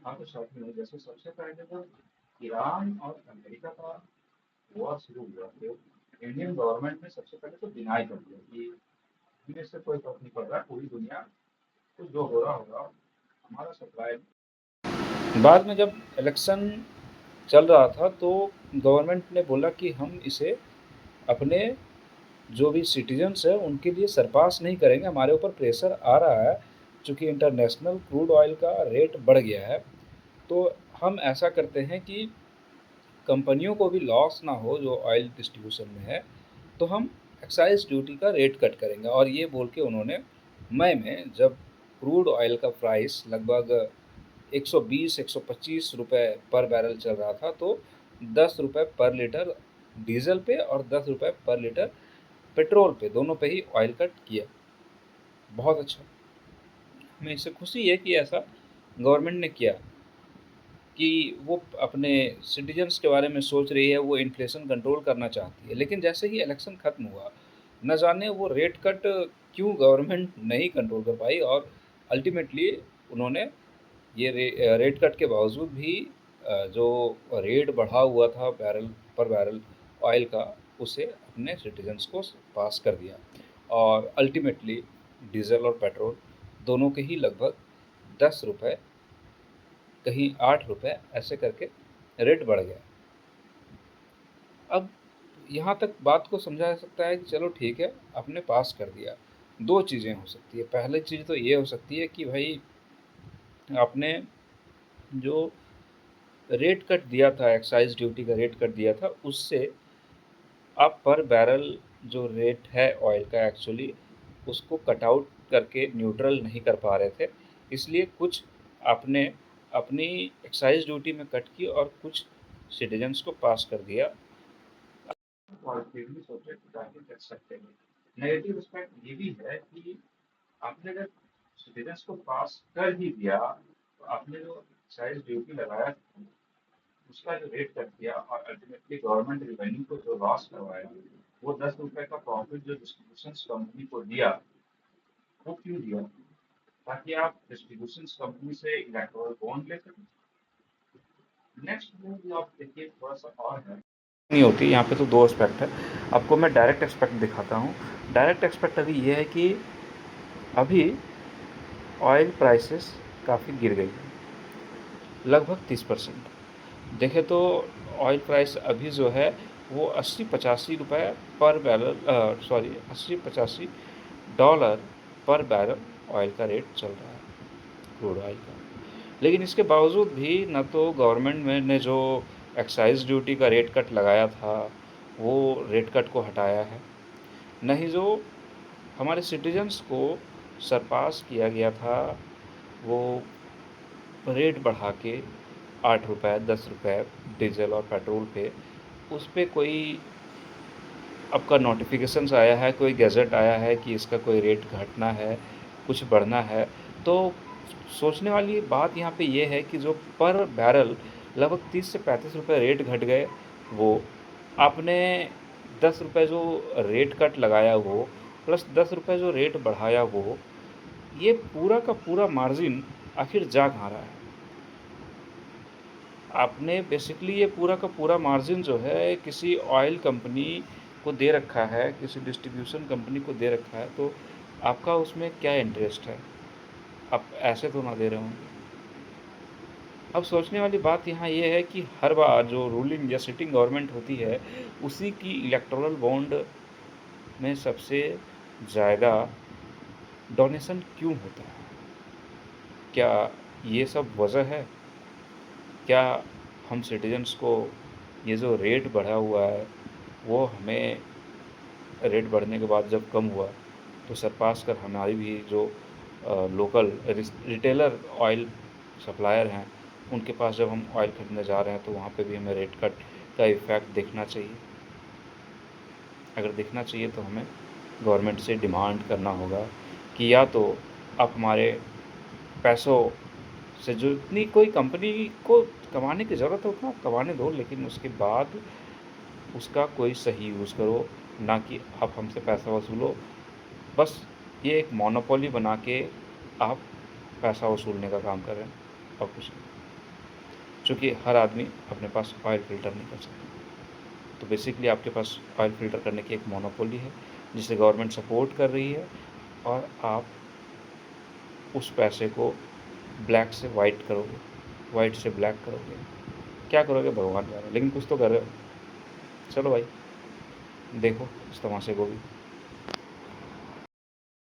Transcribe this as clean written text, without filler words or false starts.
हाँ, तो शौक में जैसे सबसे पहले तो ईरान और अमेरिका का वॉर शुरू हुआ तो इंडियन गवर्नमेंट ने सबसे पहले तो डिनाई कर दिया कि हमें इससे कोई फर्क नहीं पड़ रहा, पूरी दुनिया को जो हो रहा होगा हमारा सप्लाई। बाद में जब इलेक्शन चल रहा था तो गवर्नमेंट ने बोला कि हम इसे अपने जो भी सिटीजन्स है उनके लिए सरपास नहीं करेंगे, हमारे ऊपर प्रेशर आ रहा है, चूँकि इंटरनेशनल क्रूड ऑयल का रेट बढ़ गया है, तो हम ऐसा करते हैं कि कंपनियों को भी लॉस ना हो जो ऑयल डिस्ट्रीब्यूशन में है, तो हम एक्साइज़ ड्यूटी का रेट कट करेंगे। और ये बोल के उन्होंने मई में जब क्रूड ऑयल का प्राइस लगभग 120-125 रुपए पर बैरल चल रहा था, तो 10 रुपए पर लीटर डीज़ल पे और 10 रुपए पर लीटर पेट्रोल पे, दोनों पे ही ऑयल कट किया। बहुत अच्छा, हमें इससे खुशी है कि ऐसा गवर्नमेंट ने किया कि वो अपने सिटीजन्स के बारे में सोच रही है, वो इन्फ्लेशन कंट्रोल करना चाहती है। लेकिन जैसे ही इलेक्शन खत्म हुआ, न जाने वो रेट कट क्यों गवर्नमेंट नहीं कंट्रोल कर पाई, और अल्टीमेटली उन्होंने ये रेट कट के बावजूद भी जो रेट बढ़ा हुआ था बैरल पर बैरल ऑयल का, उसे अपने सिटीजन्स को पास कर दिया। और अल्टीमेटली डीज़ल और पेट्रोल दोनों के ही लगभग 10 रुपए, कहीं 8 रुपए ऐसे करके रेट बढ़ गया। अब यहाँ तक बात को समझा जा सकता है कि चलो ठीक है, आपने पास कर दिया। 2 चीज़ें हो सकती है, पहली चीज़ तो ये हो सकती है कि भाई आपने जो रेट कट दिया था, एक्साइज़ ड्यूटी का रेट कट दिया था, उससे आप पर बैरल जो रेट है ऑयल का एक्चुअली उसको कट आउट करके न्यूट्रल नहीं कर पा रहे थे, इसलिए कुछ आपने अपनी एक्साइज़ ड्यूटी में कट की और कुछ सिटीजन्स को पास कर दिया। पॉजिटिवली सोचे तो काफ़ी कर सकते हैं। नेगेटिव एस्पेक्ट ये भी है कि आपने जब सिटीजन्स को पास कर ही दिया, तो आपने जो एक्साइज़ ड्यूटी लगाया उसका जो रेट कट किया और अल्टीमेटली गवर्नमेंट रेवेन्यू को जो लॉस करवाया, वो 10 रुपए का प्रॉफिट जो डिस्ट्रीब्यूशन कंपनी को दिया, वो क्यों दिया? ताकि आप डिस्ट्रीब्यूशन कंपनी से इलेक्टोरल बॉन्ड ले सकें। नेक्स्ट मूव आप देखिए थोड़ा सा और है नहीं होती यहाँ पे, तो 2 एस्पेक्ट है। आपको मैं डायरेक्ट एस्पेक्ट दिखाता हूँ। डायरेक्ट एस्पेक्ट अभी ये है कि अभी ऑयल प्राइसेस काफ़ी गिर गई है, लगभग 30%। देखें तो ऑयल प्राइस अभी जो है वो 80-85 रुपए पर बैरल, सॉरी 80-85 डॉलर पर बैरल ऑयल का रेट चल रहा है, क्रूड ऑयल का। लेकिन इसके बावजूद भी न तो गवर्नमेंट में ने जो एक्साइज़ ड्यूटी का रेट कट लगाया था वो रेट कट को हटाया है, न ही जो हमारे सिटीजन्स को सरपास किया गया था वो रेट बढ़ा के 8 रुपए 10 रुपए डीज़ल और पेट्रोल पे, उस पे कोई आपका नोटिफिकेशंस आया है, कोई गैजेट आया है कि इसका कोई रेट घटना है, कुछ बढ़ना है। तो सोचने वाली बात यहाँ पे ये है कि जो पर बैरल लगभग 30 से 35 रुपए रेट घट गए, वो आपने 10 रुपए जो रेट कट लगाया वो प्लस 10 रुपए जो रेट बढ़ाया वो, ये पूरा का पूरा मार्जिन आखिर जा कहाँ रहा है? आपने बेसिकली ये पूरा का पूरा मार्जिन जो है किसी ऑयल कंपनी को दे रखा है, किसी डिस्ट्रीब्यूशन कंपनी को दे रखा है, तो आपका उसमें क्या इंटरेस्ट है? आप ऐसे तो ना दे रहे होंगे। अब सोचने वाली बात यहाँ ये है कि हर बार जो रूलिंग या सिटिंग गवर्नमेंट होती है, उसी की इलेक्टोरल बॉन्ड में सबसे ज़्यादा डोनेशन क्यों होता है? क्या ये सब वजह है? क्या हम सिटीजन्स को ये जो रेट बढ़ा हुआ है वो हमें रेट बढ़ने के बाद जब कम हुआ तो सरपास कर हमारी भी जो लोकल रिटेलर ऑयल सप्लायर हैं उनके पास जब हम ऑयल खरीदने जा रहे हैं तो वहाँ पे भी हमें रेट कट का इफ़ेक्ट देखना चाहिए। अगर देखना चाहिए तो हमें गवर्नमेंट से डिमांड करना होगा कि या तो आप हमारे पैसों से जो इतनी कोई कंपनी को कमाने की ज़रूरत है उतना आप कमाने दो, लेकिन उसके बाद उसका कोई सही यूज़ करो, ना कि आप हमसे पैसा वसूलो। बस ये एक मोनोपोली बना के आप पैसा वसूलने का काम कर रहे हैं और कुछ नहीं। चूँकि हर आदमी अपने पास ऑयल फ़िल्टर नहीं कर सकता। तो बेसिकली आपके पास ऑयल फ़िल्टर करने की एक मोनोपोली है, जिसे गवर्नमेंट सपोर्ट कर रही है, और आप उस पैसे को ब्लैक से वाइट करोगे, वाइट से ब्लैक करोगे। क्या करोगे भगवान जाने, लेकिन कुछ तो कर रहे हो। चलो भाई, देखो इस तमाशे को भी।